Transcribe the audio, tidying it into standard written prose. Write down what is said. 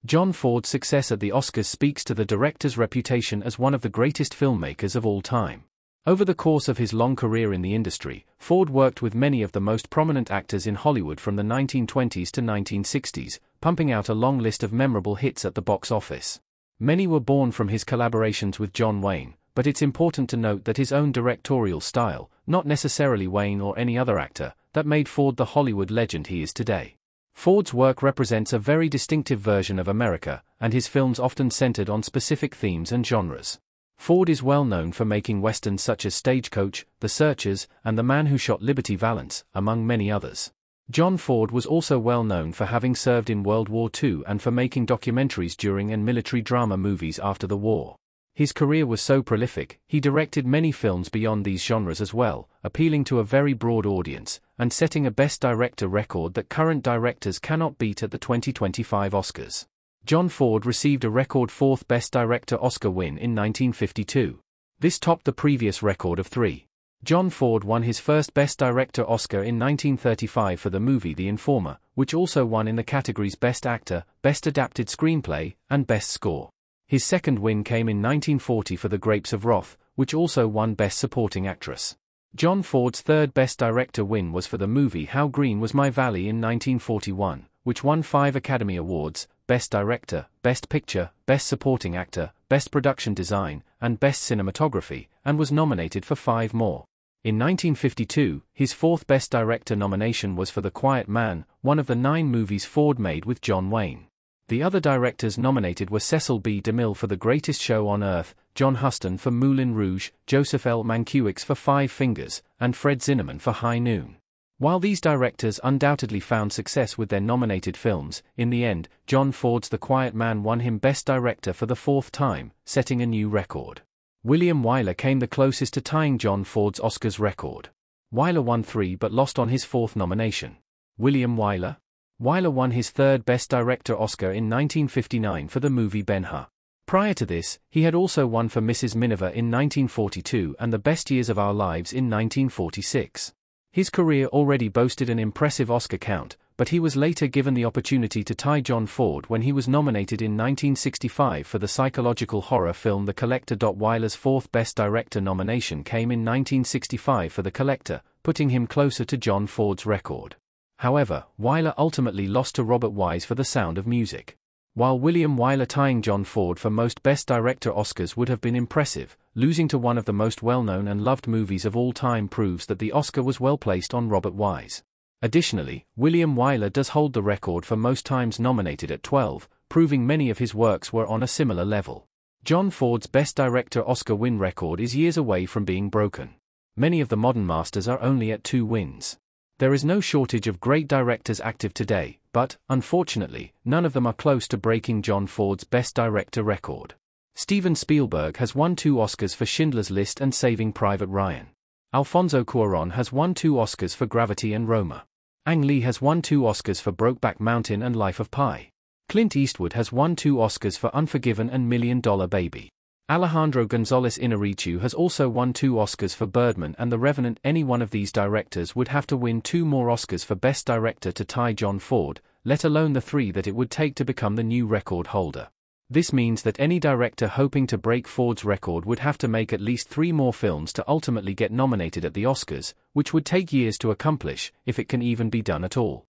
John Ford's success at the Oscars speaks to the director's reputation as one of the greatest filmmakers of all time. Over the course of his long career in the industry, Ford worked with many of the most prominent actors in Hollywood from the 1920s to 1960s, pumping out a long list of memorable hits at the box office. Many were born from his collaborations with John Wayne, but it's important to note that his own directorial style, not necessarily Wayne or any other actor, that made Ford the Hollywood legend he is today. Ford's work represents a very distinctive version of America, and his films often centered on specific themes and genres. Ford is well known for making westerns such as Stagecoach, The Searchers, and The Man Who Shot Liberty Valance, among many others. John Ford was also well known for having served in World War II and for making documentaries during and military drama movies after the war. His career was so prolific, he directed many films beyond these genres as well, appealing to a very broad audience, and setting a Best Director record that current directors cannot beat at the 2025 Oscars. John Ford received a record fourth Best Director Oscar win in 1952. This topped the previous record of 3. John Ford won his first Best Director Oscar in 1935 for the movie The Informer, which also won in the categories Best Actor, Best Adapted Screenplay, and Best Score. His second win came in 1940 for The Grapes of Wrath, which also won Best Supporting Actress. John Ford's third Best Director win was for the movie How Green Was My Valley in 1941, which won 5 Academy Awards, Best Director, Best Picture, Best Supporting Actor, Best Production Design, and Best Cinematography, and was nominated for 5 more. In 1952, his fourth Best Director nomination was for The Quiet Man, one of the 9 movies Ford made with John Wayne. The other directors nominated were Cecil B. DeMille for The Greatest Show on Earth, John Huston for Moulin Rouge, Joseph L. Mankiewicz for Five Fingers, and Fred Zinnemann for High Noon. While these directors undoubtedly found success with their nominated films, in the end, John Ford's The Quiet Man won him Best Director for the 4th time, setting a new record. William Wyler came the closest to tying John Ford's Oscars record. Wyler won 3 but lost on his 4th nomination. William Wyler? Wyler won his 3rd Best Director Oscar in 1959 for the movie Ben-Hur. Prior to this, he had also won for Mrs. Miniver in 1942 and The Best Years of Our Lives in 1946. His career already boasted an impressive Oscar count, but he was later given the opportunity to tie John Ford when he was nominated in 1965 for the psychological horror film The Collector. Wyler's 4th Best Director nomination came in 1965 for The Collector, putting him closer to John Ford's record. However, Wyler ultimately lost to Robert Wise for The Sound of Music. While William Wyler tying John Ford for most Best Director Oscars would have been impressive, losing to one of the most well-known and loved movies of all time proves that the Oscar was well placed on Robert Wise. Additionally, William Wyler does hold the record for most times nominated at 12, proving many of his works were on a similar level. John Ford's Best Director Oscar win record is years away from being broken. Many of the modern masters are only at 2 wins. There is no shortage of great directors active today, but, unfortunately, none of them are close to breaking John Ford's Best Director record. Steven Spielberg has won 2 Oscars for Schindler's List and Saving Private Ryan. Alfonso Cuarón has won 2 Oscars for Gravity and Roma. Ang Lee has won 2 Oscars for Brokeback Mountain and Life of Pi. Clint Eastwood has won 2 Oscars for Unforgiven and $1 Million Baby. Alejandro González Iñárritu has also won 2 Oscars for Birdman and The Revenant. Any one of these directors would have to win 2 more Oscars for Best Director to tie John Ford, let alone the 3 that it would take to become the new record holder. This means that any director hoping to break Ford's record would have to make at least 3 more films to ultimately get nominated at the Oscars, which would take years to accomplish, if it can even be done at all.